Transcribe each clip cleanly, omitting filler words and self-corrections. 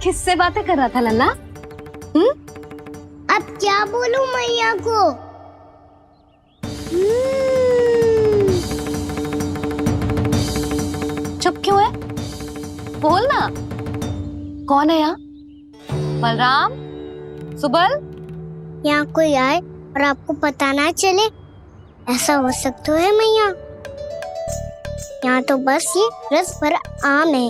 किससे बातें कर रहा था लल्ला? अब क्या बोलूं मैया को? चुप क्यों है? बोल ना। कौन है यहाँ? बलराम, सुबल? यहाँ कोई आए और आपको पता ना चले, ऐसा हो सकता है मैया? यहाँ तो बस ये रस भरा आम है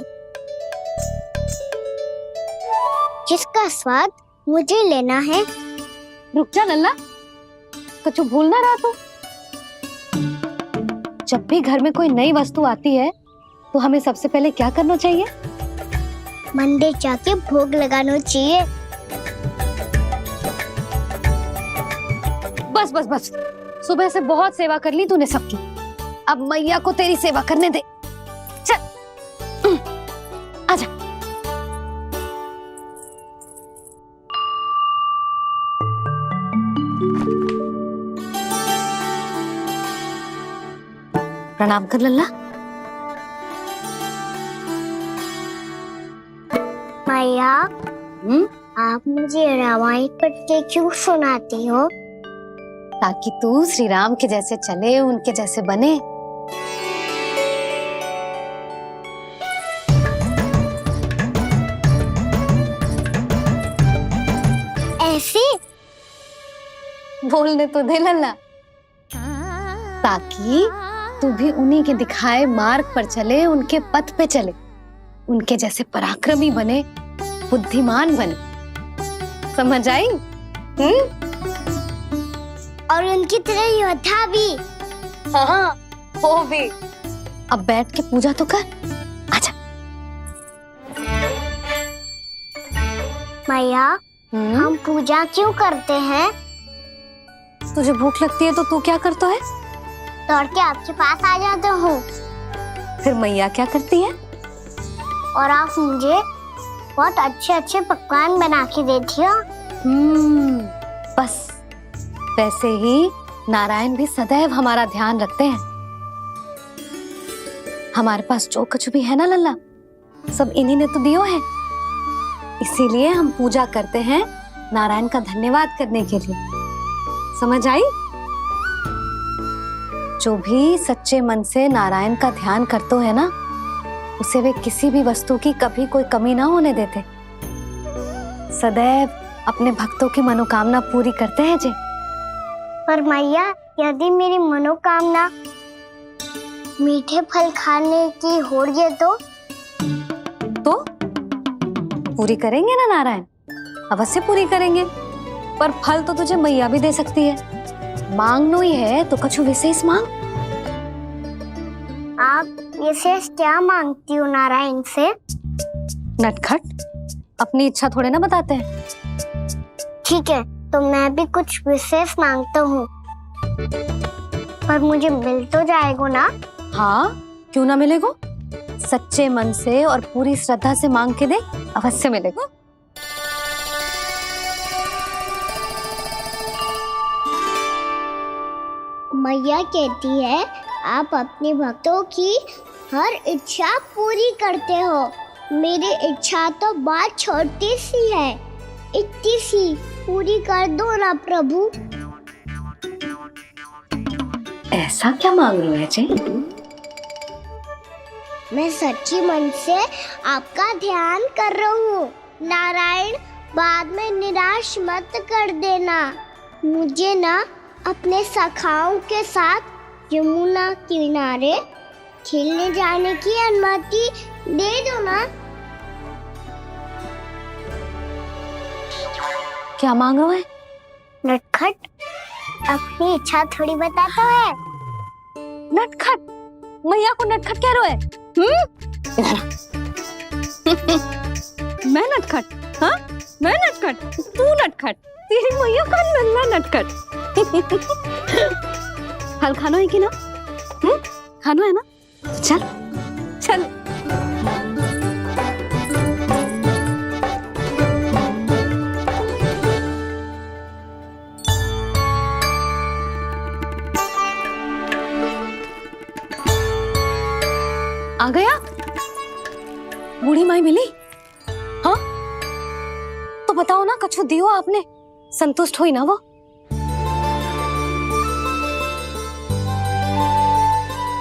जिसका स्वाद मुझे लेना है। रुक जा लल्ला, कुछ भूल ना रहा तू। जब भी घर में कोई नई वस्तु आती है तो हमें सबसे पहले क्या करना चाहिए? मंदिर जाके भोग लगाना चाहिए। बस बस बस, सुबह से बहुत सेवा कर ली तूने सबकी, अब मैया को तेरी सेवा करने दे। चल आजा। प्रणाम कर लल्ला। मैया, आप मुझे रामायण पढ़ के क्यों सुनाती हो? ताकि तू श्री राम के जैसे चले, उनके जैसे बने। ऐसे बोलने तो दे लल्ला, ताकि तू भी उन्हीं के दिखाए मार्ग पर चले, उनके पथ पे चले, उनके जैसे पराक्रमी बने, बुद्धिमान बने। समझ आई? और उनकी तरह योद्धा भी। हाँ, वो भी। अब बैठ के पूजा तो कर। आजा। मैया, हम पूजा क्यों करते हैं? तुझे भूख लगती है तो तू क्या करता है? दौड़ के आपके पास आ जाता हूँ। फिर मैया क्या करती है? और आप मुझे बहुत अच्छे अच्छे पकवान बना के देती हो। बस वैसे ही नारायण भी सदैव हमारा ध्यान रखते हैं। हमारे पास जो कुछ भी है ना लल्ला, सब इन्हीं ने तो दियो है। इसीलिए हम पूजा करते हैं नारायण का धन्यवाद करने के लिए। समझ आई? जो भी सच्चे मन से नारायण का ध्यान करते है ना, उसे वे किसी भी वस्तु की कभी कोई कमी ना होने देते। सदैव अपने भक्तों की मनोकामना पूरी करते हैं जी। पर मैया, यदि मेरी मनोकामना मीठे फल खाने की हो रही तो पूरी करेंगे ना नारायण, अवश्य पूरी करेंगे। पर फल तो तुझे मैया भी दे सकती है। मांगनो ही है तो कुछ विशेष मांग। आप विशेष क्या मांगती हो नारायण से? नटखट, अपनी इच्छा थोड़े ना बताते हैं। ठीक है, तो मैं भी कुछ विशेष मांगता हूँ, पर मुझे मिल तो जाएगा ना? हाँ, क्यों ना मिलेगा। सच्चे मन से और पूरी श्रद्धा से मांग के दे, अवश्य मिलेगा। मैया कहती है आप अपने भक्तों की हर इच्छा पूरी करते हो। मेरी इच्छा तो बहुत छोटी सी है, इतनी सी पूरी कर दो ना प्रभु। ऐसा क्या मांग रहे हो जी? मैं सच्ची मन से आपका ध्यान कर रहा हूँ। नारायण, बाद में निराश मत कर देना। मुझे ना अपने सखाओं के साथ यमुना किनारे खेलने जाने की अनुमति दे दो ना। क्या मांग रहे हो? नटखट, अपनी इच्छा थोड़ी बताता है। नटखट? मैया को नटखट कह रहे हो? मैं नटखट? हाँ, मैं नटखट? तू नटखट? तेरी मैया का नल्ला नटखट। फल खाना है कि ना? खाना है ना? चल चल। आ गया? बूढ़ी माई मिली? हाँ, बताओ ना, कछु दियो आपने, संतुष्ट हुई ना वो?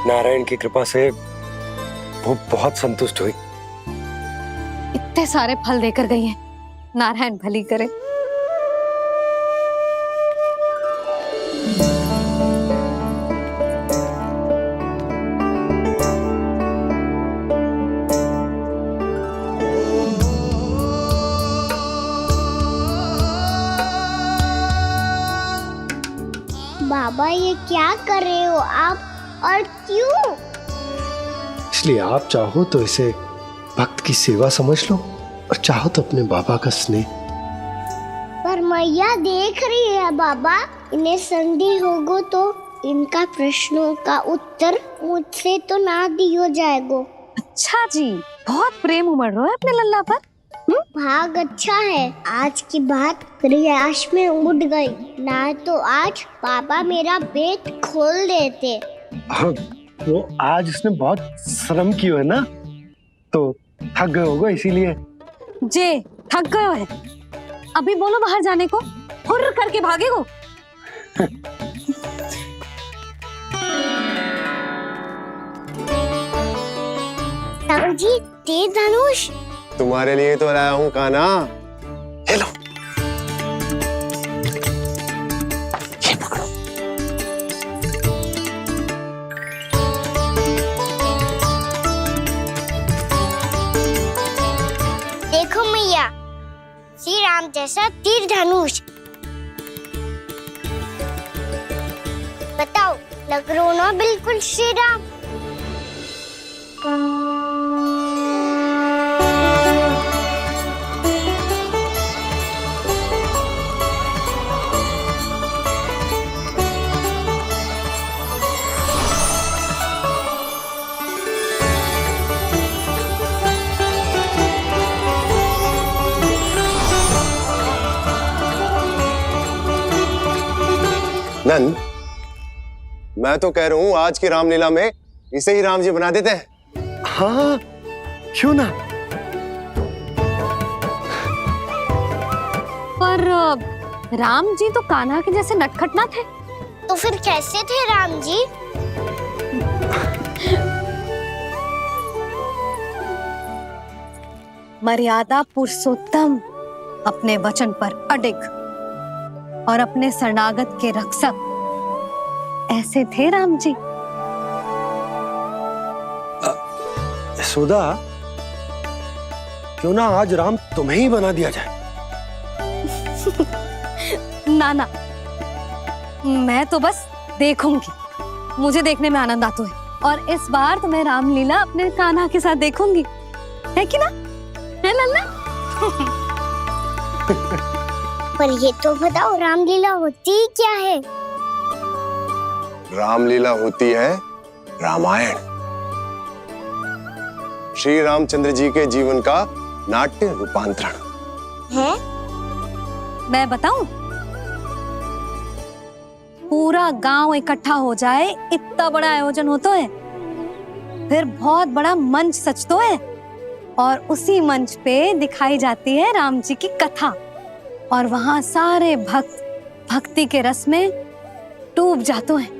नारायण की कृपा से वो बहुत संतुष्ट हुई। इतने सारे फल देकर गई हैं, नारायण भली करे। बाबा ये क्या कर रहे हो आप, और क्यों? इसलिए आप चाहो तो इसे भक्त की सेवा समझ लो, और चाहो तो अपने बाबा का स्नेह। पर मैया देख रही है बाबा, इन्हें संदेह होगो तो इनका प्रश्नों का उत्तर मुझसे तो ना दियो जाएगो। अच्छा जी, बहुत प्रेम उमड़ रहा है अपने लल्ला पर। भाग अच्छा है, आज की बात प्रयास में उड़ गई, ना तो आज पापा मेरा पेट खोल देते। वो आज उसने बहुत श्रम की है ना, तो थक गए होगा इसीलिए। जे थक गए है, अभी बोलो बाहर जाने को, हुर्र करके भागेगो। जी तेज धनुष तुम्हारे लिए तो लाया हूँ कान्हा। ले लो। ये पकड़ो। देखो मैया, श्री राम जैसा तीर धनुष। बताओ लग रहा ना बिल्कुल श्री राम। नंद, मैं तो कह रहा हूँ आज की रामलीला में इसे ही राम जी बना देते हैं। हाँ, क्यों ना। पर राम जी तो कान्हा के जैसे नटखट ना थे। तो फिर कैसे थे राम जी? मर्यादा पुरुषोत्तम, अपने वचन पर अडिग और अपने शरणागत के रक्षक, ऐसे थे राम जी। यशोदा, क्यों ना आज राम तुम्हें ही बना दिया जाए। ना ना, मैं तो बस देखूंगी, मुझे देखने में आनंद आता है, और इस बार तो मैं रामलीला अपने कान्हा के साथ देखूंगी, है कि ना, है लल्ला? पर ये तो बताओ रामलीला होती क्या है? रामलीला होती है रामायण, श्री रामचंद्र जी के जीवन का नाट्य रूपांतरण है। मैं बताऊं, पूरा गांव इकट्ठा हो जाए, इतना बड़ा आयोजन होता है, फिर बहुत बड़ा मंच सजतो है, और उसी मंच पे दिखाई जाती है राम जी की कथा, और वहां सारे भक्त भक्ति के रस में डूब जाते हैं।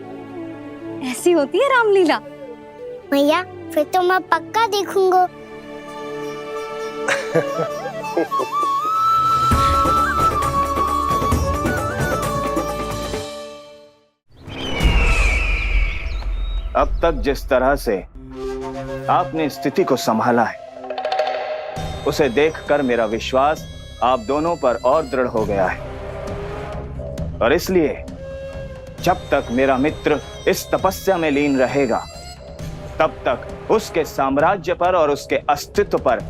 ऐसी होती है रामलीला। भैया फिर तो मैं पक्का देखूंगा। अब तक जिस तरह से आपने स्थिति को संभाला है, उसे देखकर मेरा विश्वास आप दोनों पर और दृढ़ हो गया है, और इसलिए जब तक मेरा मित्र इस तपस्या में लीन रहेगा, तब तक उसके साम्राज्य पर और उसके अस्तित्व पर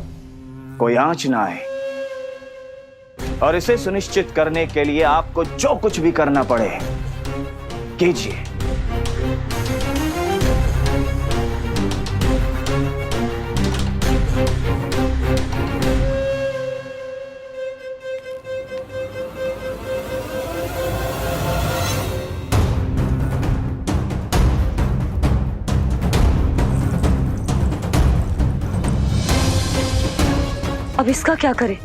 कोई आंच ना आए। और इसे सुनिश्चित करने के लिए आपको जो कुछ भी करना पड़े कीजिए। अब इसका क्या करें?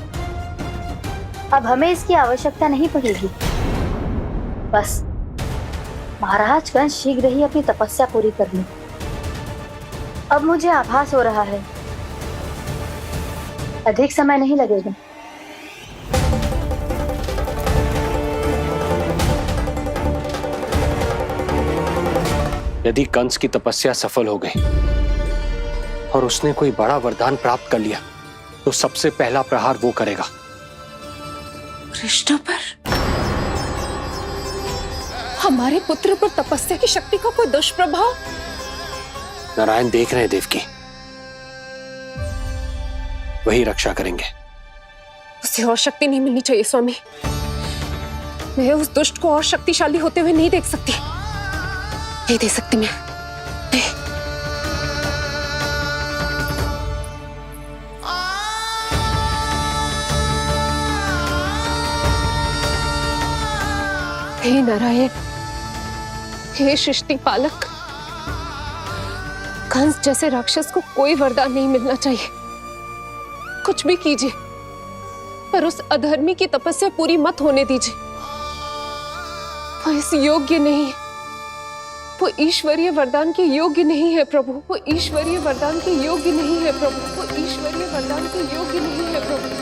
अब हमें इसकी आवश्यकता नहीं पड़ेगी। बस महाराज कंस शीघ्र ही अपनी तपस्या पूरी कर लें। अब मुझे आभास हो रहा है अधिक समय नहीं लगेगा। यदि कंस की तपस्या सफल हो गई और उसने कोई बड़ा वरदान प्राप्त कर लिया तो सबसे पहला प्रहार वो करेगा। कृष्ण पर, हमारे पुत्र पर तपस्या की शक्ति का कोई दुष्प्रभाव? नारायण देख रहे हैं देवकी, वही रक्षा करेंगे। उसे और शक्ति नहीं मिलनी चाहिए स्वामी। मैं उस दुष्ट को और शक्तिशाली होते हुए नहीं देख सकती, नहीं दे सकती मैं। हे नारायण, हे सृष्टि पालक, कंस जैसे राक्षस को कोई वरदान नहीं मिलना चाहिए। कुछ भी कीजिए पर उस अधर्मी की तपस्या पूरी मत होने दीजिए। वो इस योग्य नहीं है, वो ईश्वरीय वरदान के योग्य नहीं है प्रभु। वो ईश्वरीय वरदान के योग्य नहीं है प्रभु। वो ईश्वरीय वरदान के योग्य नहीं है प्रभु।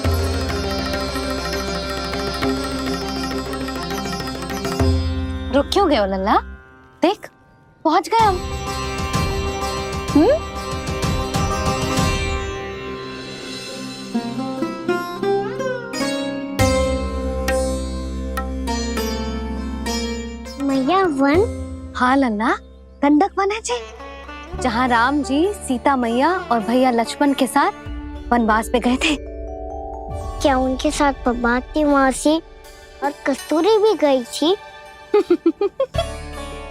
रुक क्यों गए हो लल्ला? देख पहुंच गए हम। मैया वन? हाँ लल्ला, गंडक वन है जी, जहाँ राम जी सीता मैया और भैया लक्ष्मण के साथ वनवास पे गए थे। क्या उनके साथ पद्मावती मौसी और कस्तूरी भी गई थी?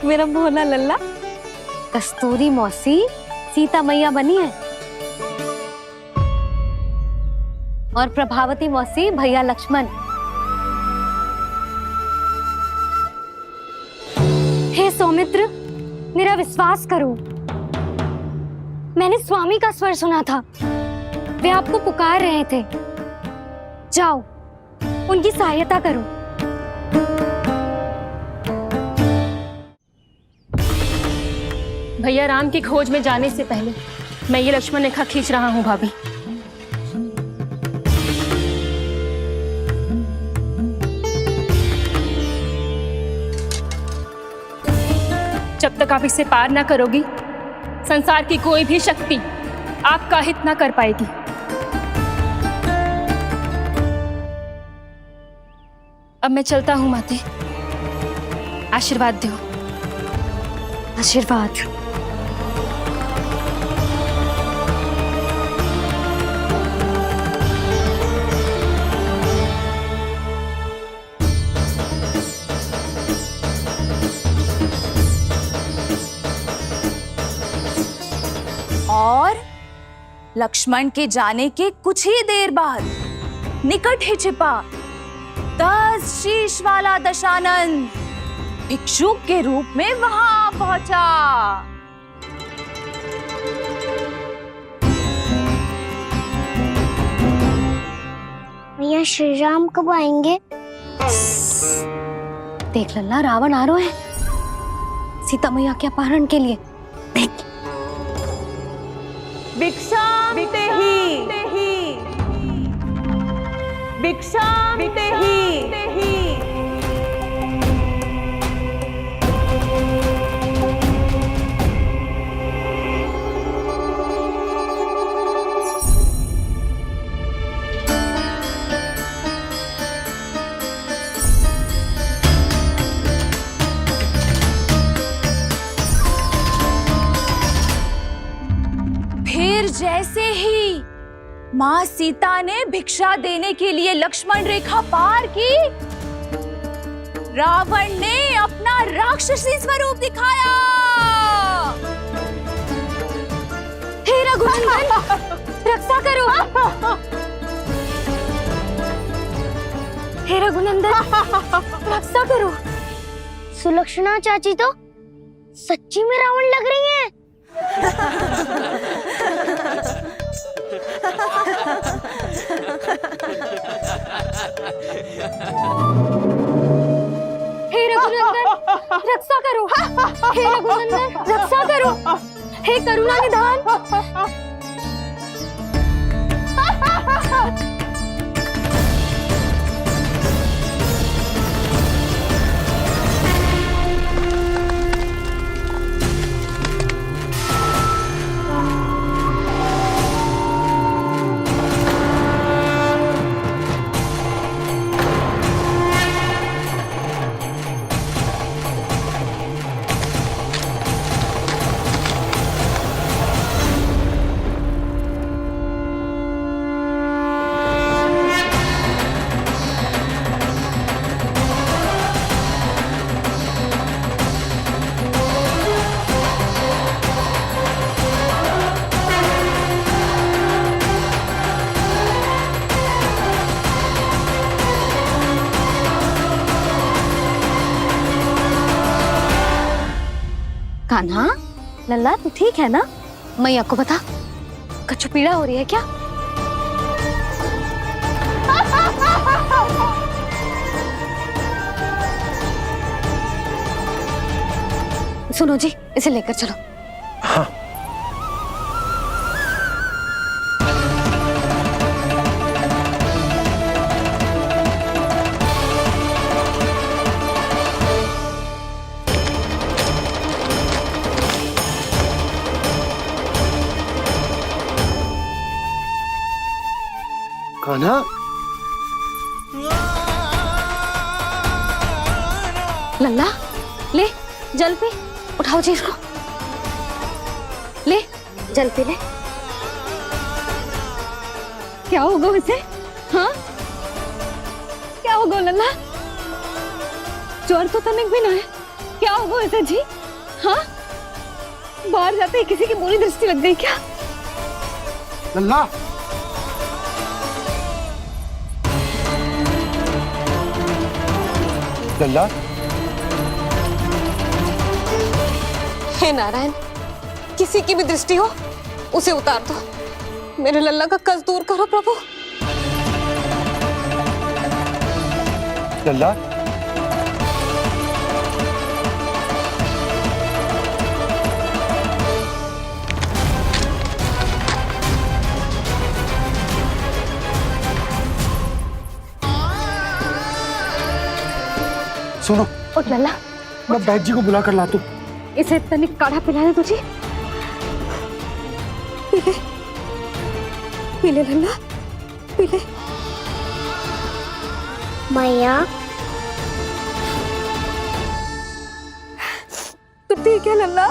मेरा भोला लल्ला, कस्तूरी मौसी सीता मैया बनी है और प्रभावती मौसी भैया लक्ष्मण। हे सौमित्र, मेरा विश्वास करो, मैंने स्वामी का स्वर सुना था। वे आपको पुकार रहे थे। जाओ, उनकी सहायता करो। भैया राम की खोज में जाने से पहले मैं ये लक्ष्मण रेखा खींच रहा हूँ भाभी। जब तक आप इसे पार ना करोगी, संसार की कोई भी शक्ति आपका हित ना कर पाएगी। अब मैं चलता हूँ माते, आशीर्वाद दो। आशीर्वाद। और लक्ष्मण के जाने के कुछ ही देर बाद निकट ही छिपा 10 शीश वाला दशानन भिक्षुक के रूप में वहां पहुंचा। भैया श्री राम कब आएंगे? देख लल्ला, रावण आ रहा है सीता मैया के अपहरण के लिए। देख, भिक्षाम देहि, भिक्षाम देहि। जैसे ही मां सीता ने भिक्षा देने के लिए लक्ष्मण रेखा पार की, रावण ने अपना राक्षसी स्वरूप दिखाया। हे रघुनंदन, रक्षा करो। हे रघुनंदन, रक्षा करो। सुलक्षणा चाची तो सच्ची में रावण लग रही हैं। हे रघुनंदन रक्षा करो, हे करुणा निधान। कान्हा, लल्ला तू ठीक है ना? मैया को बता, कछु पीड़ा हो रही है क्या? सुनो जी, इसे लेकर चलो। हाँ। कान्हा, लल्ला ले जल पी, उठाओ जी इसको, ले जल पी ले। क्या होगा उसे? हाँ क्या होगा लल्ला? ज्वर तो तनिक भी ना है, क्या होगा उसे जी? हाँ बाहर जाते ही किसी की बुरी दृष्टि लग गई क्या? लल्ला, लल्ला, हे नारायण, किसी की भी दृष्टि हो उसे उतार दो, मेरे लल्ला का कष्ट दूर करो प्रभु। लल्ला, सुनो, उठ लल्ला, मैं बैद जी को बुला कर लाता हूँ। इसे तनिक काढ़ा पिलाने तुझे। पीले पीले लल्ला, पीले। मैया तू ठीक है लल्ला?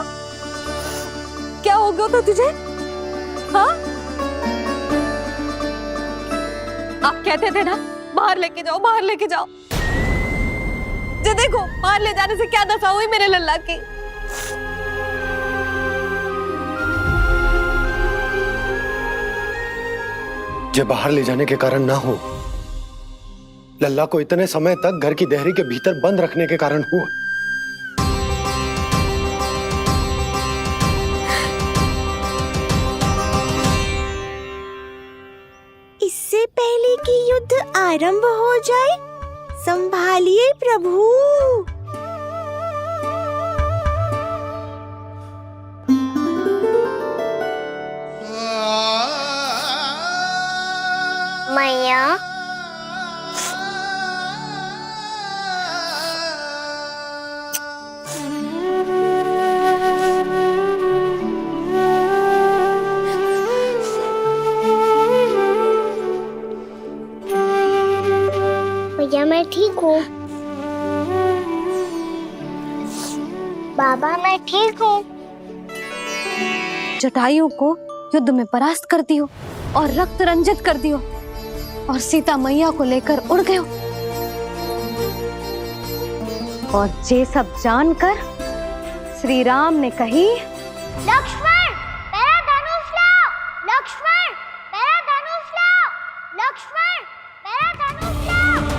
क्या हो गया था तुझे? हाँ आप कहते थे ना बाहर लेके जाओ, बाहर लेके जाओ। जे देखो बाहर ले जाने से क्या दशा हुई मेरे लल्ला की। जे बाहर ले जाने के कारण ना हो, लल्ला को इतने समय तक घर की देहरी के भीतर बंद रखने के कारण हुआ। इससे पहले कि युद्ध आरंभ हो जाए, संभालिए प्रभु। मैया भैया मैं ठीक हूँ। बाबा मैं ठीक हूँ। जटायु को युद्ध में परास्त कर दियो और रक्त रंजित कर दियो और सीता मैया को लेकर उड़ गयो। और ये सब जानकर श्री राम ने कही, लक्ष्मण मेरा धनुष लाओ, लक्ष्मण मेरा धनुष लाओ, लक्ष्मण मेरा धनुष लाओ।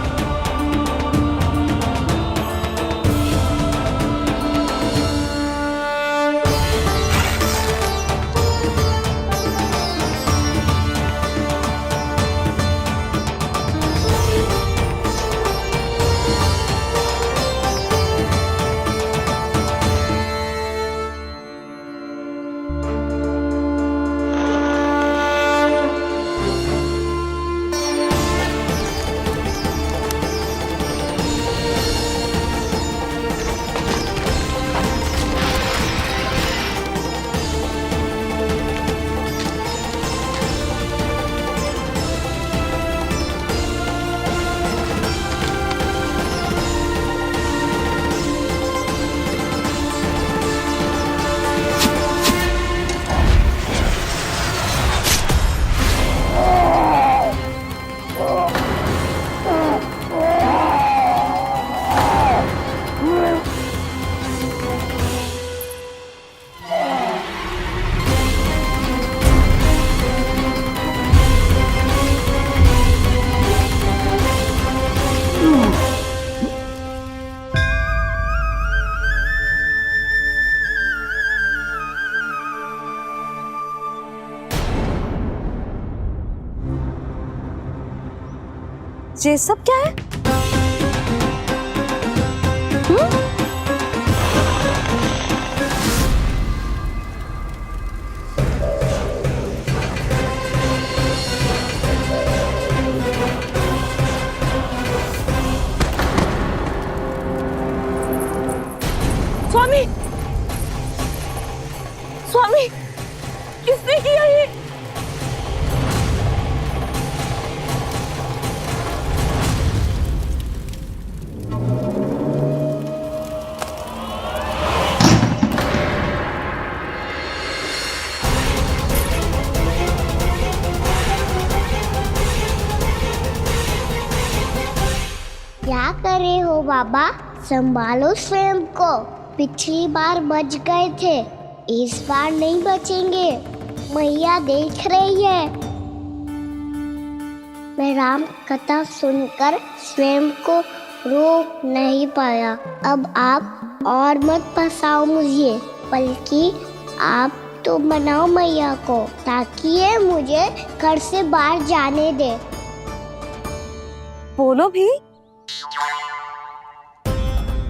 ये सब क्या है? स्वामी, स्वामी, किसने किया ये? क्या कर रहे हो बाबा? संभालो स्वयं को। पिछली बार बच गए थे, इस बार नहीं बचेंगे। मैया देख रही है। मैं राम कथा सुनकर स्वयं को रोक नहीं पाया। अब आप और मत फंसाओ मुझे, बल्कि आप तो मनाओ मैया को, ताकि ये मुझे घर से बाहर जाने दे। बोलो भी।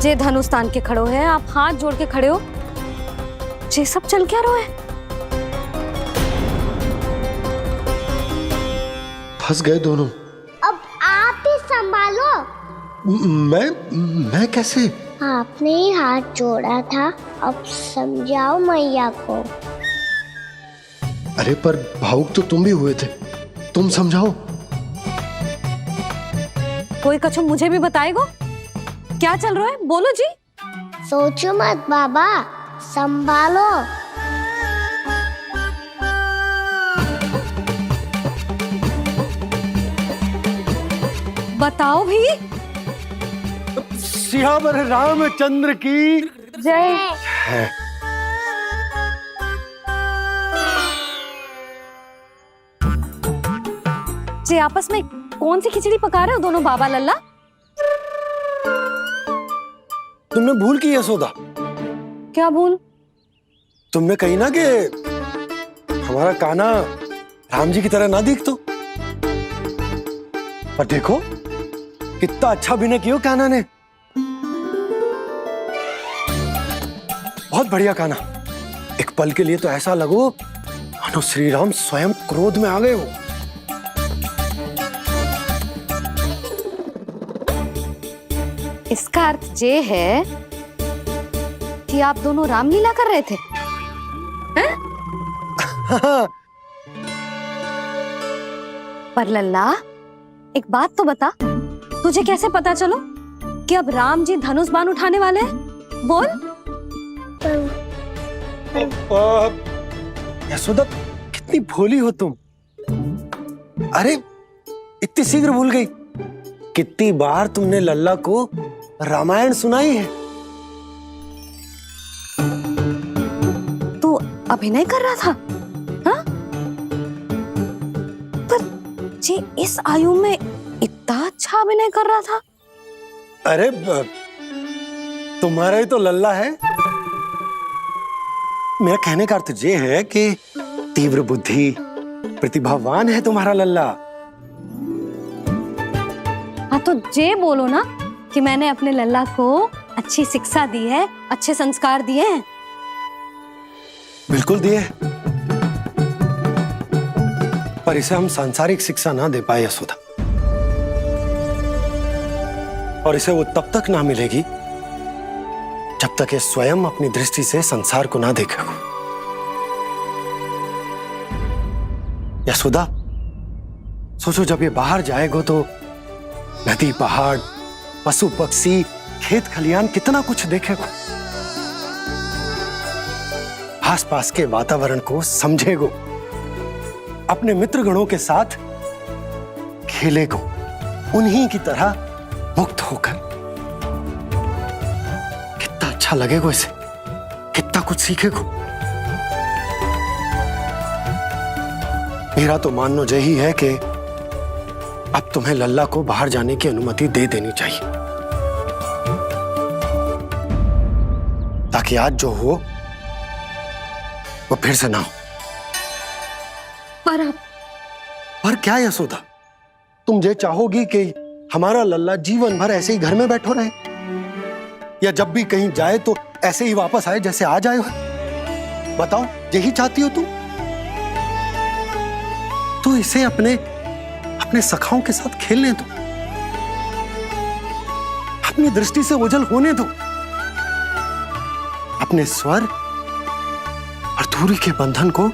जे धनुष तान के खड़ो है, आप हाथ जोड़ के खड़े हो, ये सब चल क्या रहा है? फंस गए दोनों। अब आप ही संभालो। मैं कैसे? आपने ही हाथ जोड़ा था, अब समझाओ मैया को। अरे पर भावुक तो तुम भी हुए थे, तुम समझाओ। कोई कछु मुझे भी बताएगो? क्या चल रहा है? बोलो जी। सोचो मत बाबा, संभालो। बताओ भी। सियावर रामचंद्र की जय। है। जे आपस में कौन सी खिचड़ी पका रहे हो दोनों बाबा लल्ला? तुमने भूल की यशोदा? क्या भूल? तुमने कही ना कि हमारा कान्हा राम जी की तरह ना दिख तो। पर देखो कितना अच्छा अभिनय किया कान्हा ने। बहुत बढ़िया कान्हा। एक पल के लिए तो ऐसा लगो मानो श्री राम स्वयं क्रोध में आ गए हो। इसका अर्थ ये है कि आप दोनों रामलीला कर रहे थे, हैं? पर लल्ला एक बात तो बता, तुझे कैसे पता चलो कि अब राम जी धनुष बाण उठाने वाले हैं? बोल। यशोदा कितनी भोली हो तुम। अरे इतनी शीघ्र भूल गई। कितनी बार तुमने लल्ला को रामायण सुनाई है। तू अभिनय कर रहा था, हाँ? पर जी इस आयु में इतना अच्छा अभिनय कर रहा था। अरे तुम्हारा ही तो लल्ला है। मेरा कहने का अर्थ ये है कि तीव्र बुद्धि, प्रतिभावान है तुम्हारा लल्ला। हाँ तो जे बोलो ना कि मैंने अपने लल्ला को अच्छी शिक्षा दी है, अच्छे संस्कार दिए हैं। बिल्कुल दिए, पर इसे हम सांसारिक शिक्षा ना दे पाए यशोदा। और इसे वो तब तक ना मिलेगी जब तक ये स्वयं अपनी दृष्टि से संसार को ना देखेगा। यशोदा सोचो, जब ये बाहर जाएगा तो नदी, पहाड़, पशु पक्षी, खेत खलियान कितना कुछ देखेगा। आसपास के वातावरण को समझेगो, अपने मित्रगणों के साथ खेलेगो, उन्हीं की तरह मुक्त होकर। कितना अच्छा लगेगा इसे, कितना कुछ सीखेगो। मेरा तो मानना यही है कि अब तुम्हें लल्ला को बाहर जाने की अनुमति दे देनी चाहिए, ताकि आज जो हो वो फिर से ना हो। पर पर क्या यशोदा, तुम ये चाहोगी कि हमारा लल्ला जीवन भर ऐसे ही घर में बैठो रहे, या जब भी कहीं जाए तो ऐसे ही वापस आए जैसे आज आए हो? बताओ, यही चाहती हो तुम? तो इसे अपने अपने सखाओं के साथ खेलने दो, अपनी दृष्टि से ओझल होने दो, अपने स्वर और दूरी के बंधन को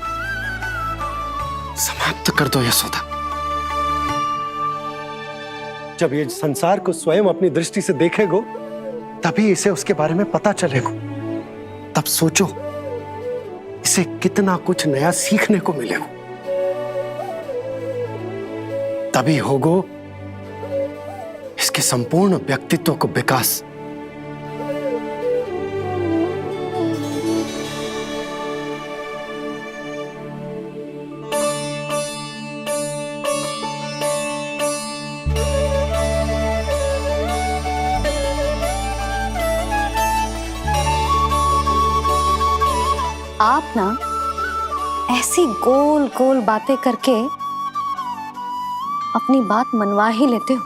समाप्त कर दो यशोदा। जब ये संसार को स्वयं अपनी दृष्टि से देखेगो, तभी इसे उसके बारे में पता चलेगा। तब सोचो इसे कितना कुछ नया सीखने को मिलेगा। तभी होगो इसके संपूर्ण व्यक्तित्व को विकास। आप ना ऐसी गोल गोल बातें करके अपनी बात मनवा ही लेते हो।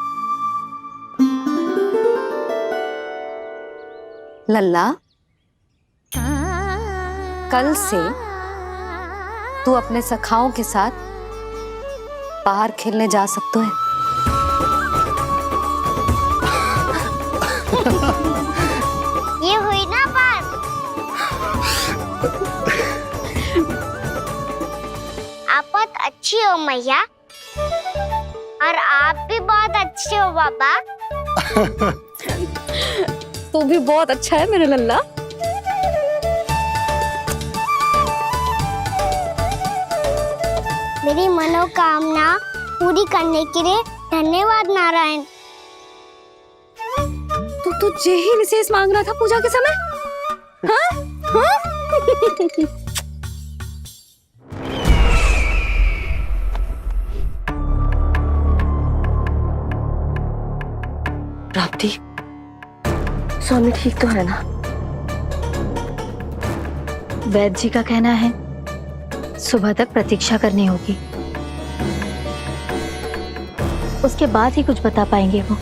लल्ला, कल से तू अपने सखाओं के साथ बाहर खेलने जा सकते है। ये हुई ना बात। आप बहुत अच्छी हो मैया, और आप भी बहुत अच्छे हो बाबा। तू भी बहुत अच्छा है मेरे लल्ला। मेरी मनोकामना पूरी करने के लिए धन्यवाद नारायण। तू तुझे ही विशेष मांग रहा था पूजा के समय? हाँ? हाँ? प्राप्ति, स्वामी ठीक तो है ना? वैद्य जी का कहना है सुबह तक प्रतीक्षा करनी होगी, उसके बाद ही कुछ बता पाएंगे वो।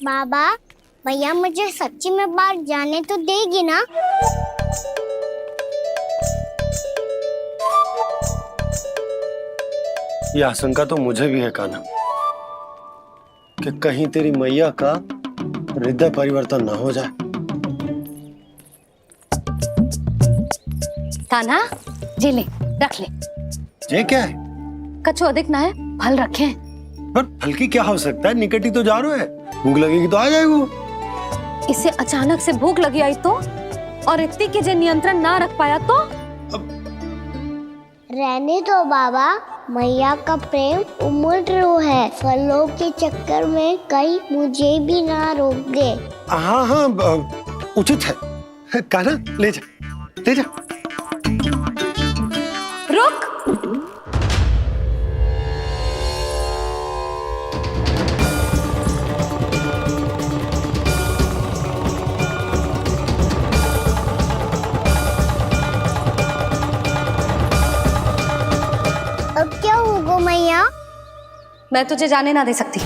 बाबा, भैया मुझे सच्ची में बाहर जाने तो देगी ना? यह आशंका तो मुझे भी है कान्हा, कि कहीं तेरी मैया का हृदय परिवर्तन ना हो जाए। कान्हा, जी ले, रख ले। ये क्या है? कछु अधिक ना है, फल रखे हैं। पर फल की क्या हो सकता है? निकट ही तो जा रहे हैं, भूख लगेगी तो आ जाएगा वो। इसे अचानक से भूख लगी आई तो, और इतनी के जे नियंत्रण ना रख पाया तो? रहने दो बाबा, मैया का प्रेम उमड़ है। फलों के चक्कर में कहीं मुझे भी ना रोक दे। हाँ हाँ, उचित है। कान्हा, ले जा, ले जा। रुक। अब क्या होगा मैया? मैं तुझे जाने ना दे सकती।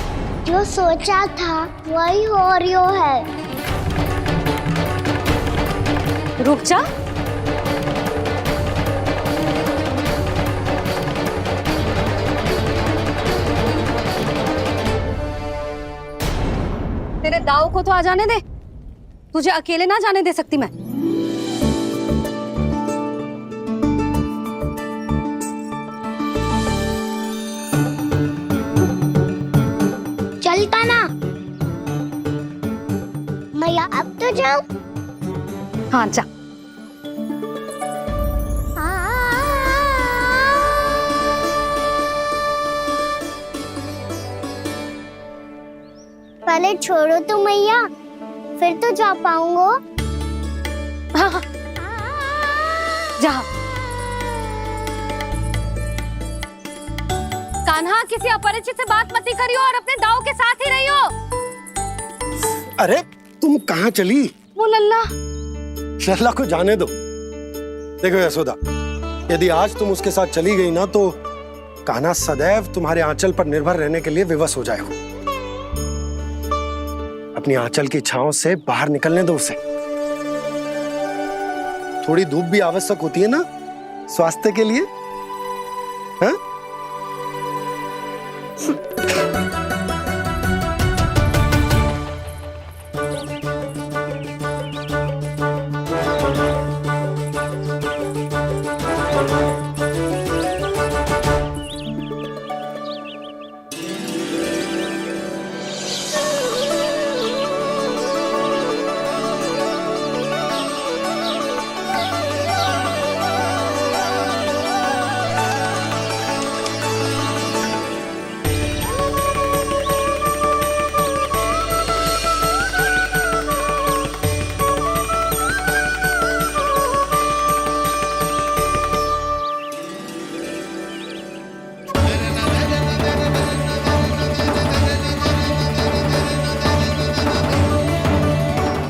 जो सोचा था वही हो रही है। रुक जा। तेरे दाव को तो आ जाने दे, तुझे अकेले ना जाने दे सकती मैं। चलता ना मैया, अब तो जाओ। हाँ जा। पहले छोड़ो तो मैया, फिर तो जा पाऊंगा। हाँ हाँ, जा। कान्हा, किसी अपरिचित से बात मत करियो और अपने दाव के साथ ही रहियो। अरे तुम कहाँ चली? वो लल्ला, लल्ला को जाने दो। देखो यशोदा, यदि आज तुम उसके साथ चली गई ना तो कान्हा सदैव तुम्हारे आंचल पर निर्भर रहने के लिए विवश हो जाएगा। अपनी आंचल की छांव से बाहर निकलने दो उसे। थोड़ी धूप भी आवश्यक होती है ना स्वास्थ्य के लिए, हाँ?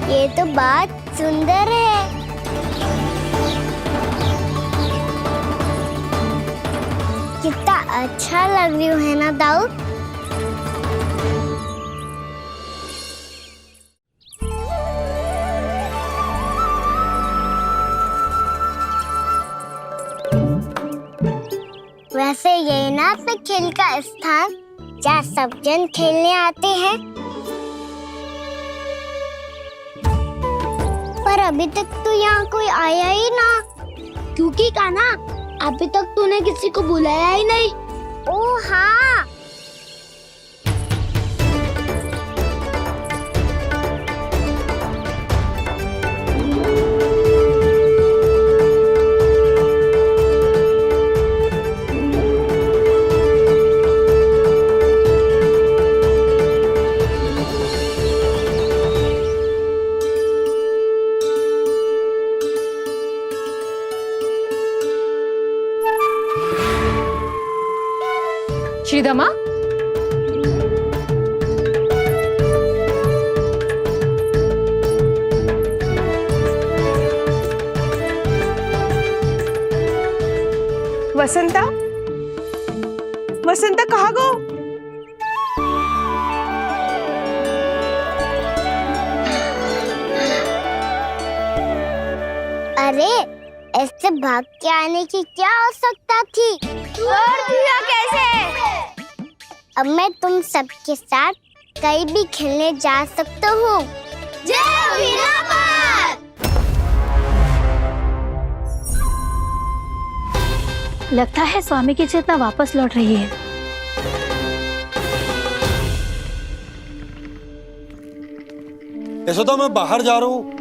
ये तो बात सुंदर है। कितना अच्छा लग रही है ना दाऊ। वैसे ये ना पे खेल का स्थान जहाँ सब जन खेलने आते हैं, पर अभी तक तो यहाँ कोई आया ही ना। क्योंकि कान्हा अभी तक तूने किसी को बुलाया ही नहीं। ओ हाँ, श्रीदामा, वसंता, वसंता कहाँ गो? अरे ऐसे भाग के आने की क्या आवश्यकता थी? और दिया कैसे? अब मैं तुम सबके साथ कहीं भी खेलने जा सकता हूँ। जय वीरापाल! लगता है स्वामी की चेतना वापस लौट रही है। यशोदा, मैं बाहर जा रहा हूँ।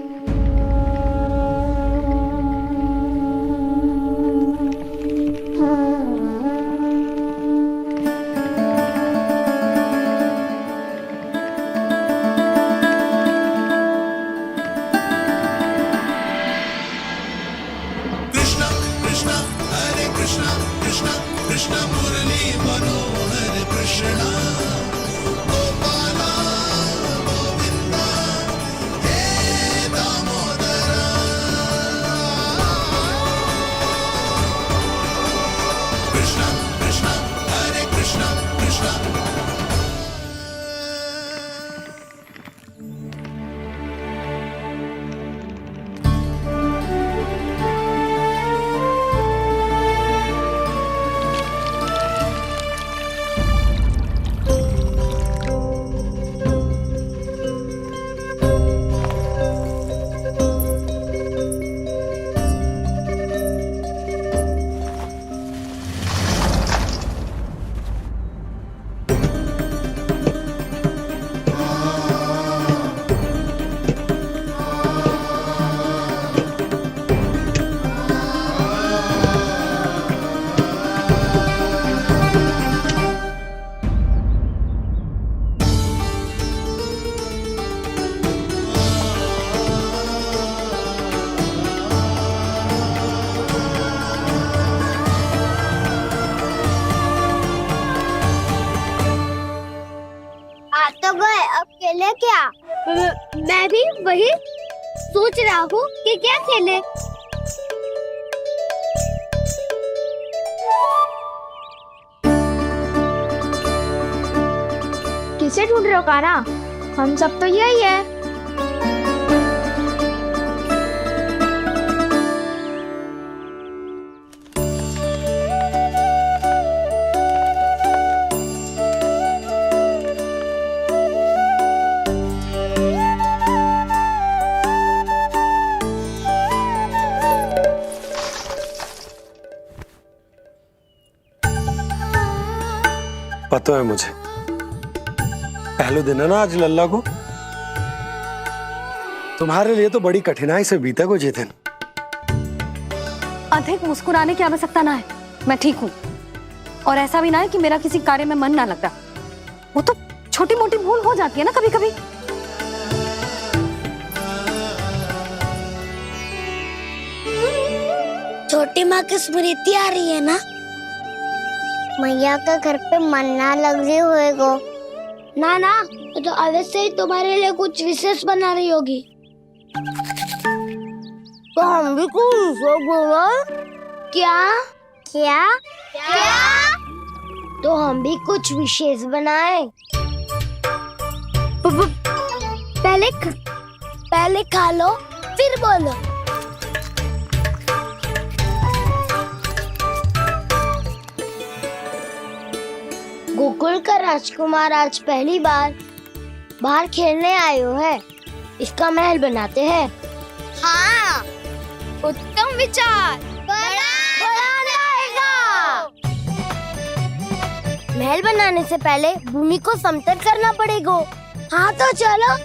सोच रहा हूँ कि क्या खेले। किसे ढूंढ रहे हो काना? हम सब तो यही है। पता है मुझे, पहले दिन है ना आज लल्ला को। तुम्हारे लिए तो बड़ी कठिनाई से बीता को ये दिन। अधिक मुस्कुराने की आवश्यकता ना है, मैं ठीक हूँ। और ऐसा भी ना है कि मेरा किसी कार्य में मन ना लगता। वो तो छोटी मोटी भूल हो जाती है ना कभी कभी। छोटी माँ की स्मृति आ रही है ना? मैया का घर पे मन ना लग रही होएगो। ना ना, तो अवश्य ही तुम्हारे लिए कुछ विशेष बना रही होगी। तो हम भी कुछ विशेष बनाए? क्या क्या क्या? तो हम भी कुछ विशेष बनाए। पहले खा लो फिर बोलो। गोकुल का राजकुमार आज पहली बार बाहर खेलने आए हो है। इसका महल बनाते हैं। हाँ, उत्तम विचार। महल बनाने से पहले भूमि को समतल करना पड़ेगा। हाँ तो चलो।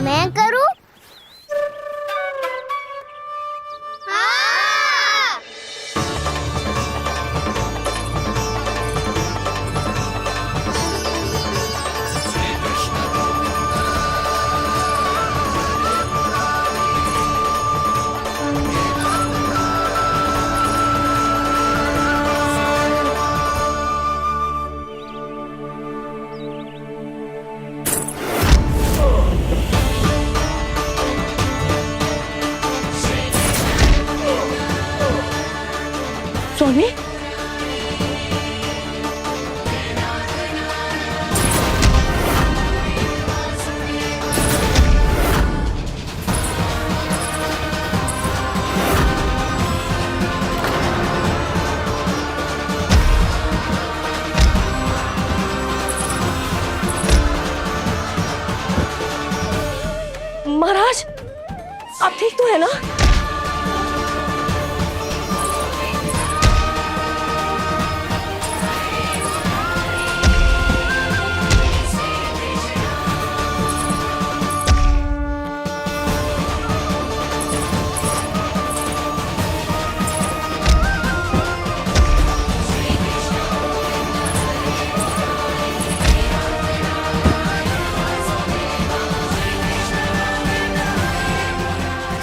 मैं करूं? हाँ। स्वामी, महाराज आप ठीक तो है ना?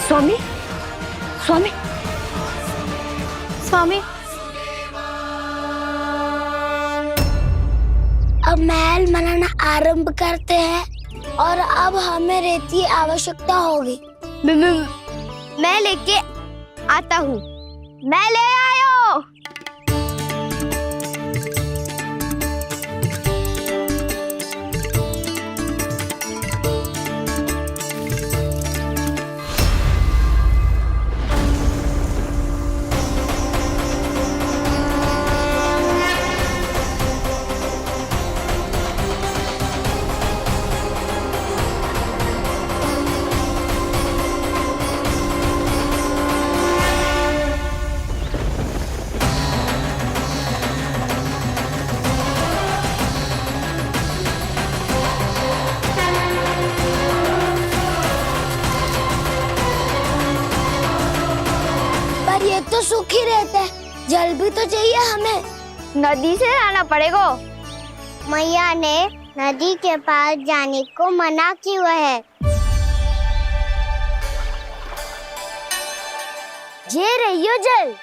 स्वामी, स्वामी, स्वामी। अब महल बनाना आरंभ करते हैं और अब हमें रेत की आवश्यकता होगी। मैं लेके आता हूँ। मैं ले आयो। जल भी तो चाहिए हमें। नदी से लाना पड़ेगा। मैया ने नदी के पास जाने को मना किया है। ये रहियो जल।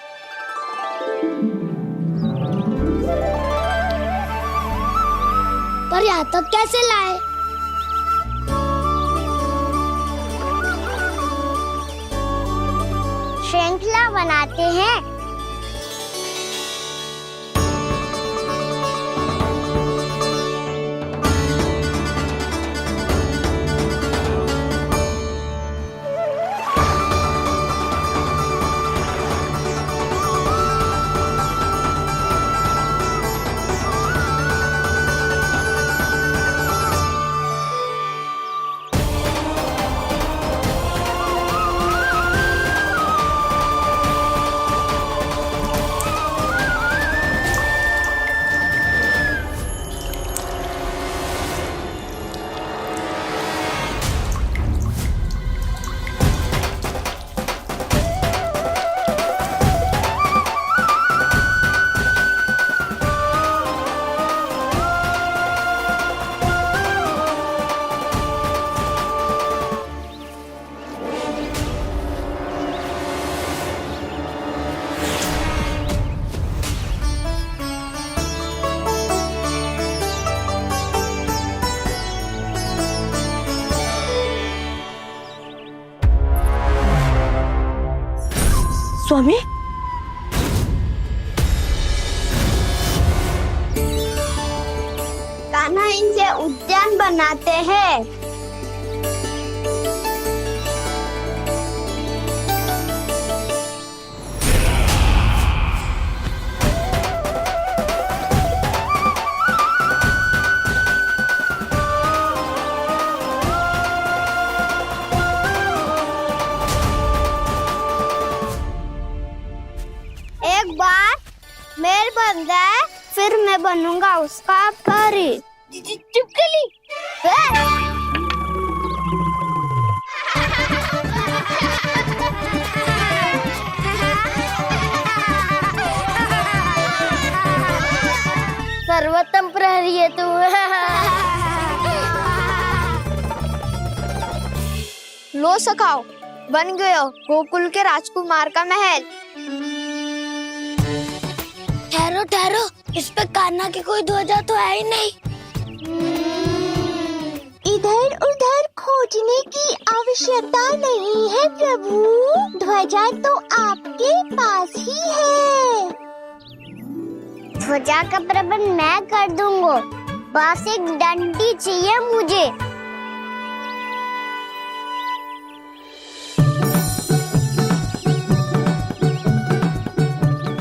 पर यहाँ तक कैसे लाए? श्रृंखला बनाते हैं। स्वामी, कान्हा इनसे उद्यान बनाते हैं। एक बार मेल बन जाए फिर मैं बनूंगा उसका परी। चुपकली। सर्वोत्तम प्रहरी है तू। लो सखाओ, बन गयो गोकुल के राजकुमार का महल। ठहरो ठहरो, इस पे कान्हा की कोई ध्वजा तो है ही नहीं। इधर उधर खोजने की आवश्यकता नहीं है प्रभु, ध्वजा तो आपके पास ही है। ध्वजा का प्रबंध मैं कर दूंगा, बस एक डंडी चाहिए मुझे।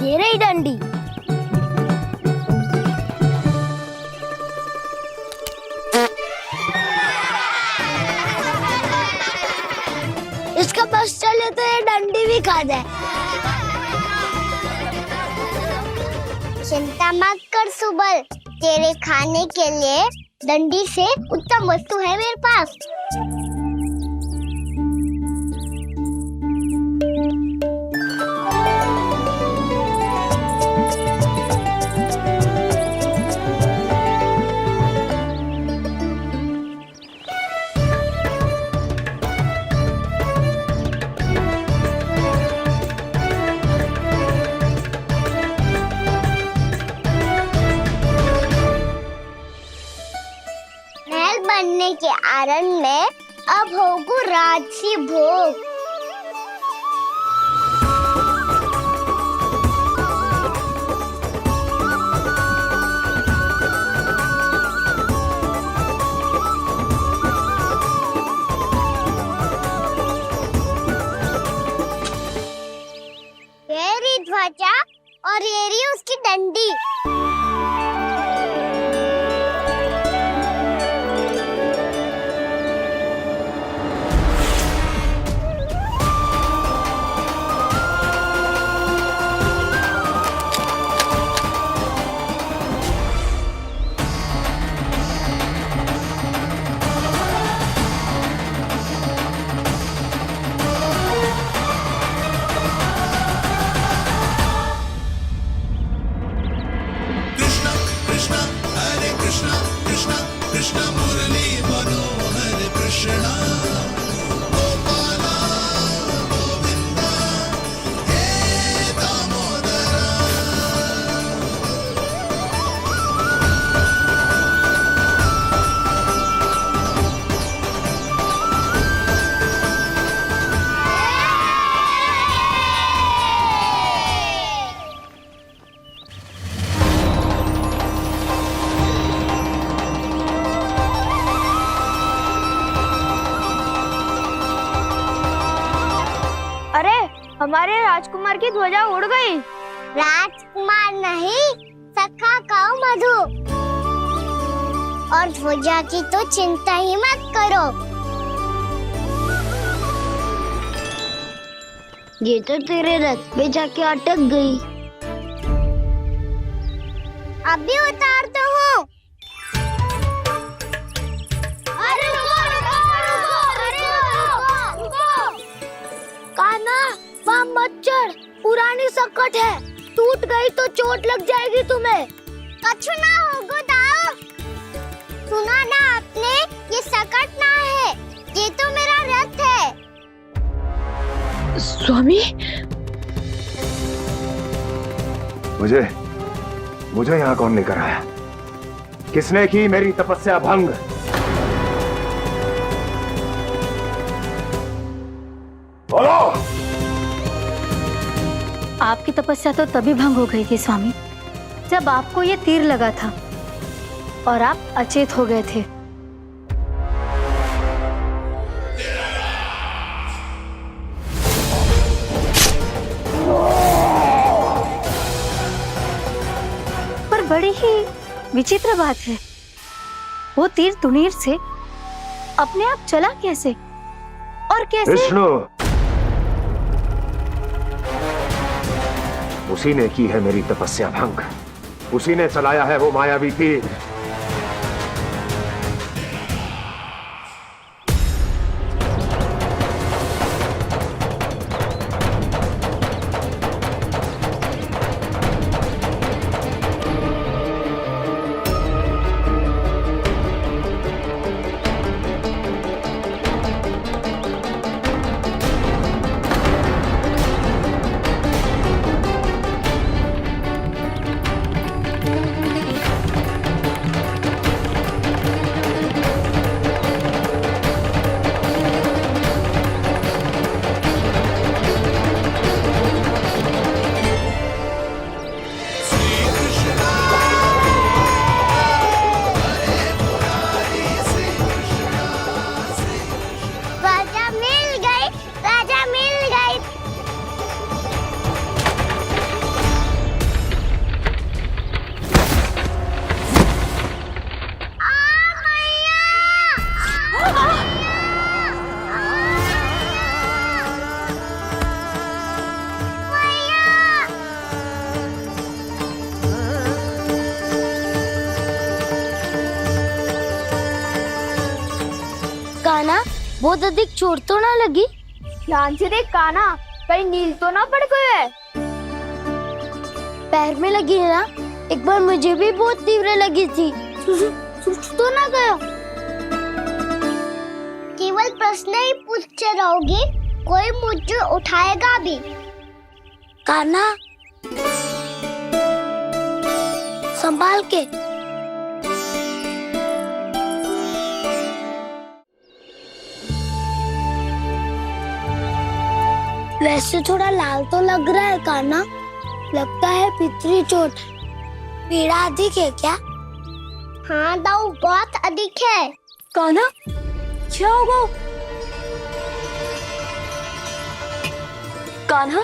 ये रही डंडी। इसका बस चले तो ये डंडी भी खा जाए। चिंता मत कर सुबल, तेरे खाने के लिए डंडी से उत्तम वस्तु है मेरे पास। बनने के आरण में अब होगू राजसी भोग। ये रही ध्वजा और ये रही उसकी डंडी। हमारे राजकुमार की ध्वजा उड़ गई। राजकुमार नहीं, सखा कहो मधु। और ध्वजा की तो चिंता ही मत करो। ये तो तेरे रथ पे जाके अटक गई। अभी उतारता हूँ। अरे कान्हा, वहाँ मत चढ़, पुरानी सकट है, टूट गई तो चोट लग जाएगी तुम्हें। कछु ना होगा दाऊ। सुना ना आपने, ये सकट ना है, ये तो मेरा रथ है। स्वामी, मुझे यहाँ कौन लेकर आया? किसने की मेरी तपस्या भंग? बोलो। आपकी तपस्या तो तभी भंग हो गई थी स्वामी, जब आपको ये तीर लगा था और आप अचेत हो गए थे। पर बड़ी ही विचित्र बात है, वो तीर तुनीर से अपने आप चला कैसे और कैसे? विष्णु, उसी ने की है मेरी तपस्या भंग, उसी ने चलाया है वो मायावी तीर। राजा मिल गई। कान्हा, बहुत अधिक चोट तो ना लगी? ध्यान से देख कान्हा, कहीं नील तो ना पड़ गए है। पैर में लगी है ना? एक बार मुझे भी बहुत तीव्र लगी थी। सूझ तो ना गया? केवल प्रश्न ही पूछते रहोगे, कोई मुझे उठाएगा भी? कान्हा, संभाल के। वैसे थोड़ा लाल तो लग रहा है कान्हा, लगता है पितरी चोट। पीड़ा अधिक है क्या? हाँ दाऊ, बहुत अधिक है। कान्हा, क्या होगा? कान्हा,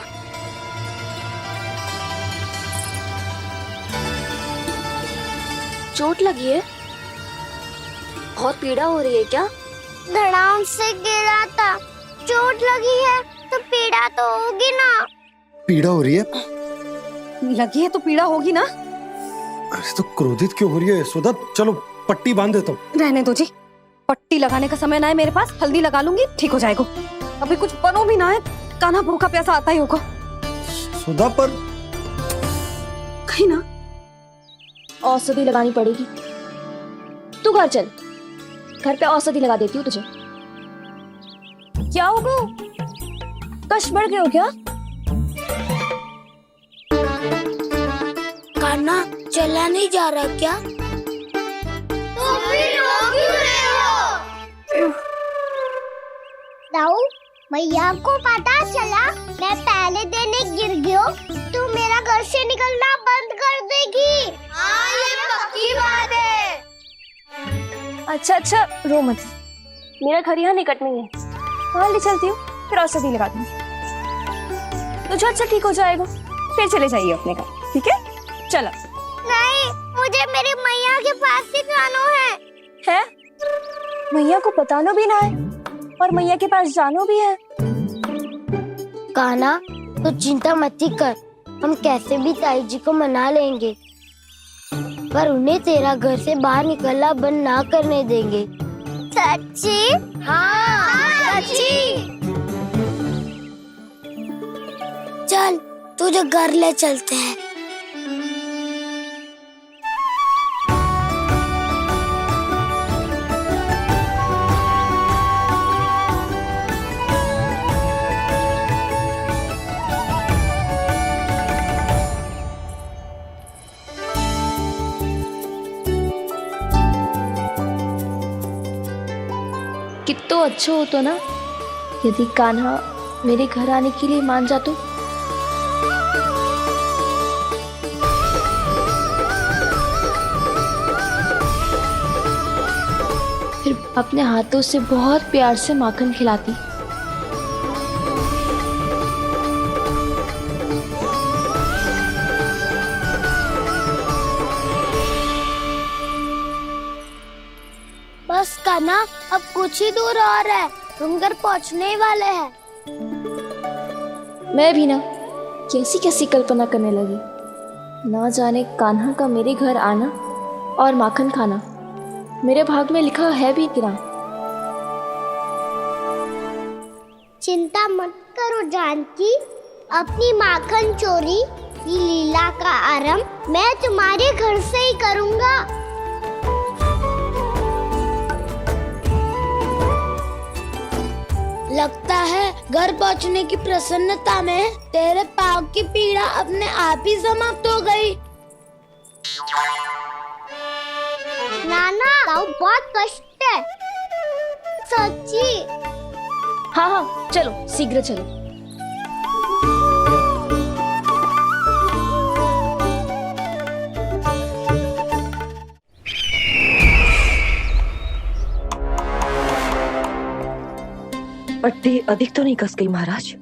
चोट लगी है? बहुत पीड़ा हो रही है क्या? धड़ाम से गिरा था, चोट लगी है तो पीड़ा तो होगी ना। पीड़ा हो रही है? लगी है तो पीड़ा होगी ना। अरे तो क्रोधित क्यों हो रही है यशोदा? चलो पट्टी बांध देता हूँ। रहने दो जी, पट्टी लगाने का समय ना है मेरे पास, हल्दी लगा लूंगी, ठीक हो जाएगा। अभी कुछ बनो भी ना है, कान्हा भूखा प्यासा आता ही होगा। सुधा, पर कहीं ना औषधि लगानी पड़ेगी। तू घर चल, घर पे औषधि लगा देती हूँ तुझे। क्या होगा? कष्ट बढ़ गए हो क्या? कान्हा, चला नहीं जा रहा क्या? तो फिर रो क्यों रहे हो? दाऊ, भैया को पता चला मैं पहले दिन ही गिर गया तो मेरा घर से निकलना बंद कर देगी। हाँ, ये पक्की बात है। अच्छा, रो मत। मेरा घर यहाँ निकट में है, वहाँ ले चलती हूँ, फिर औषधि लगा दूंगी। तो झट से ठीक हो जाएगा। फिर चले जाइए अपने घर, ठीक है? चलो। नहीं, मुझे मेरी मैया के पास ही जाना है। मैया को बताना भी ना है और मैया के पास जानो भी है। कान्हा, तो चिंता मत ही कर, हम कैसे भी ताई जी को मना लेंगे, पर उन्हें तेरा घर से बाहर निकलना बंद ना करने देंगे। सच्ची? हाँ, सच्ची। चल, तुझे घर ले चलते हैं। कितना अच्छा हो तो ना यदि कान्हा मेरे घर आने के लिए मान जा तो। फिर अपने हाथों से बहुत प्यार से माखन खिलाती। बस कान्हा, अब कुछ ही दूर और है, हम घर पहुंचने वाले हैं। मैं भी ना कैसी कैसी कल्पना करने लगी। ना जाने कान्हा का मेरे घर आना और माखन खाना मेरे भाग में लिखा है भी कि ना। चिंता मत करो जानकी, अपनी माखन चोरी की लीला का आरंभ मैं तुम्हारे घर से ही करूंगा। लगता है घर पहुंचने की प्रसन्नता में तेरे पाँव की पीड़ा अपने आप ही समाप्त हो गई। नाना, पाँव बहुत कष्ट है। सच्ची? हाँ हाँ, चलो शीघ्र चलो। पट्टी अधिक तो नहीं कस गई महाराज?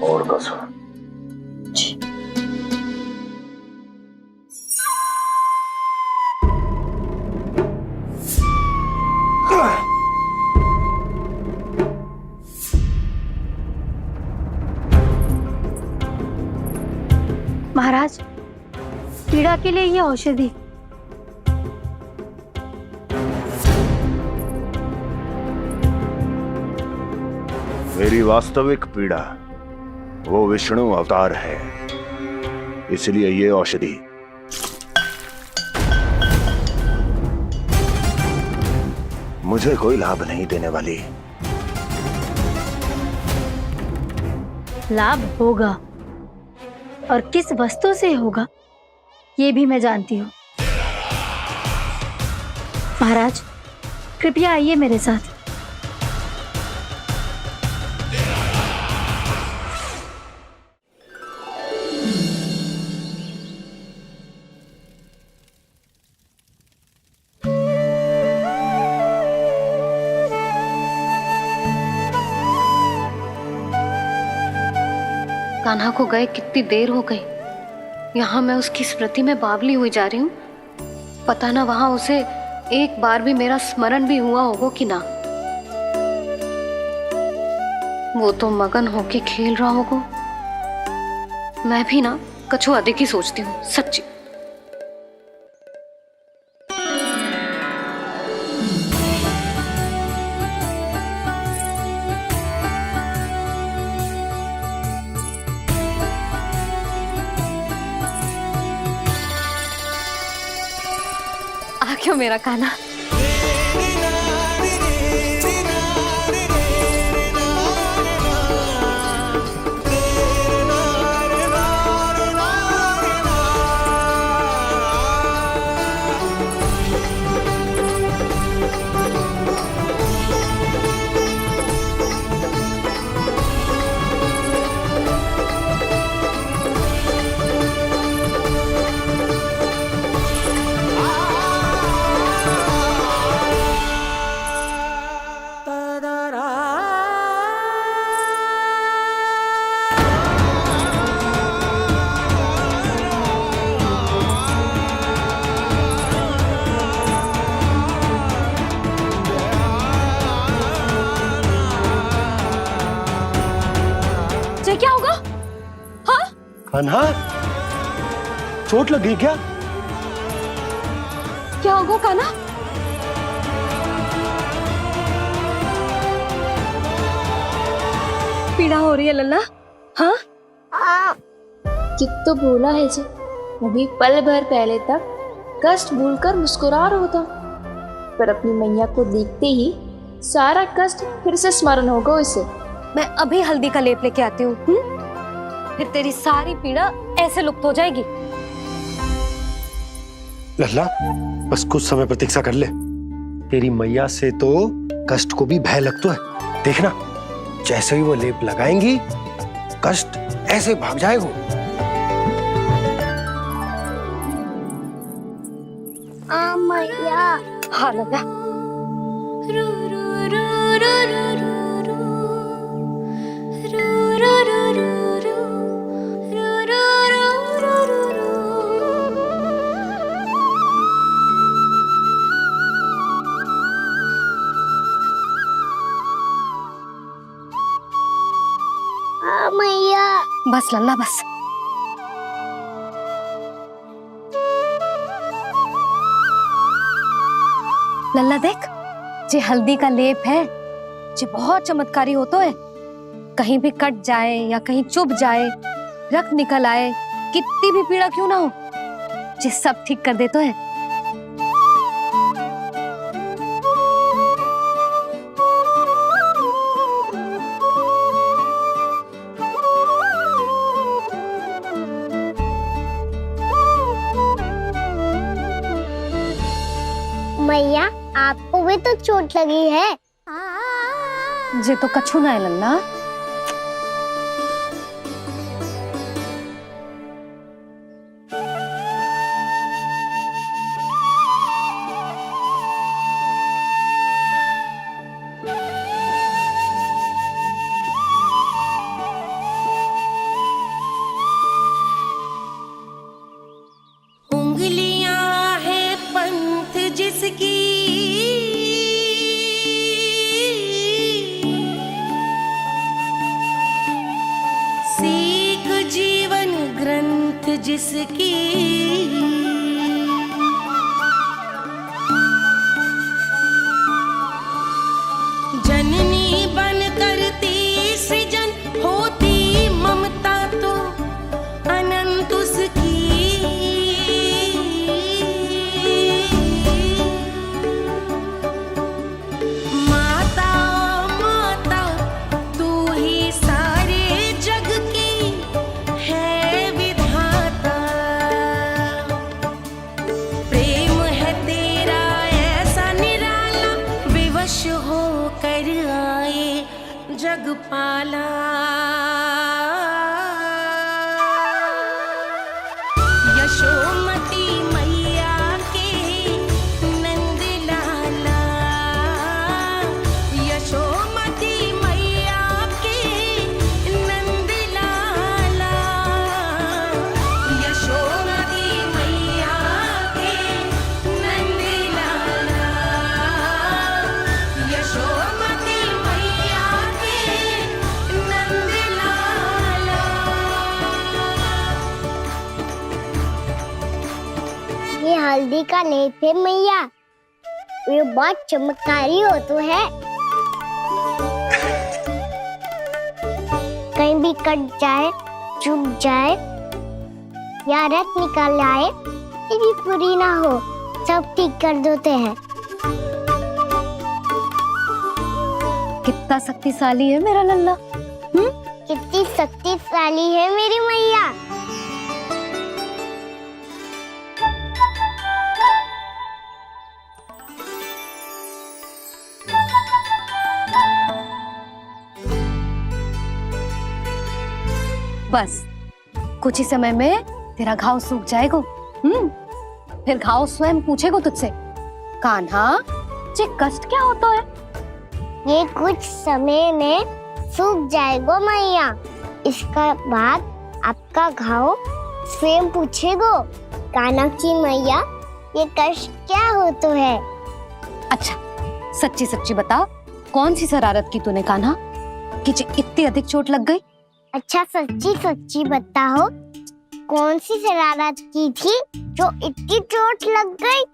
और कसो। महाराज, पीड़ा के लिए ये औषधि। मेरी वास्तविक पीड़ा वो विष्णु अवतार है, इसलिए ये औषधि मुझे कोई लाभ नहीं देने वाली। लाभ होगा, और किस वस्तु से होगा ये भी मैं जानती हूँ। महाराज, कृपया आइए मेरे साथ। कान्हा को गए कितनी देर हो गई। यहाँ मैं उसकी स्मृति में बावली हुई जा रही हूँ। पता ना वहां उसे एक बार भी मेरा स्मरण भी हुआ होगा कि ना। वो तो मगन होके खेल रहा होगा। मैं भी ना कछु अधिक ही सोचती हूँ, सच्ची। आ क्यों मेरा कान्हा? कान्हा, चोट लगी क्या? क्या होगा कान्हा? पीड़ा हो रही है लल्ला? हाँ? कित तो भूला है जी, अभी पल भर पहले तक कष्ट भूलकर मुस्कुरा रहा था, पर अपनी मैया को देखते ही सारा कष्ट फिर से स्मरण होगा उसे। मैं अभी हल्दी का लेप लेके आती हूँ, फिर तेरी सारी पीड़ा ऐसे लुप्त हो जाएगी। लल्ला, बस कुछ समय प्रतीक्षा कर ले। तेरी मैया से तो कष्ट को भी भय लगता है। देखना, जैसे ही वो लेप लगाएंगी, कष्ट ऐसे भाग जाएगा। मैया। हाँ लल्ला। मैया। बस लल्ला बस। लल्ला देख, जे हल्दी का लेप है, जे बहुत चमत्कारी होतो है। कहीं भी कट जाए या कहीं चुभ जाए, रक्त निकल आए, कितनी भी पीड़ा क्यों ना हो, जे सब ठीक कर देतो है। मैया, आपको भी तो चोट लगी है। जे तो कछु ना है लल्ला। उंगलियां है पंथ जिसकी, सीख जीवन ग्रंथ जिसकी, जननी बन करती सृजन होती ममता तो अनंत उसकी। जगपाला यशोमती मैया के नंद लाला, यशोमती मैया के नंद लाला, यशोमती मैया के नंद लाला, यशोमती मैया ये हल्दी का लेप है मैया, ये बहुत चमत्कारी हो तो है। कहीं भी कट जाए, चुभ जाए या रक्त निकल आए, ये भी पूरी ना हो, सब ठीक कर देते हैं। कितना शक्तिशाली है मेरा लल्ला। कितनी शक्तिशाली है मेरी मैया। बस कुछ ही समय में तेरा घाव सूख जाएगा। फिर घाव स्वयं पूछेगा तुझसे, कान्हा ये कष्ट क्या होता है? ये कुछ समय में सूख जाएगा मैया। इसका बाद आपका घाव स्वयं पूछेगा, कान्हा की मैया ये कष्ट क्या होता है। अच्छा सच्ची सच्ची बता, कौन सी शरारत की तूने कान्हा कि इतनी अधिक चोट लग गई? अच्छा सच्ची सच्ची बताओ, कौन सी शरारत की थी जो इतनी चोट लग गई?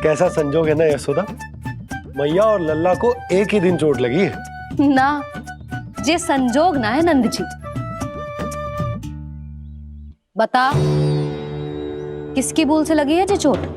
कैसा संजोग है ना यशोदा, मैया और लल्ला को एक ही दिन चोट लगी है। ना, ये संजोग ना है नंद जी। बता, किसकी भूल से लगी है ये चोट?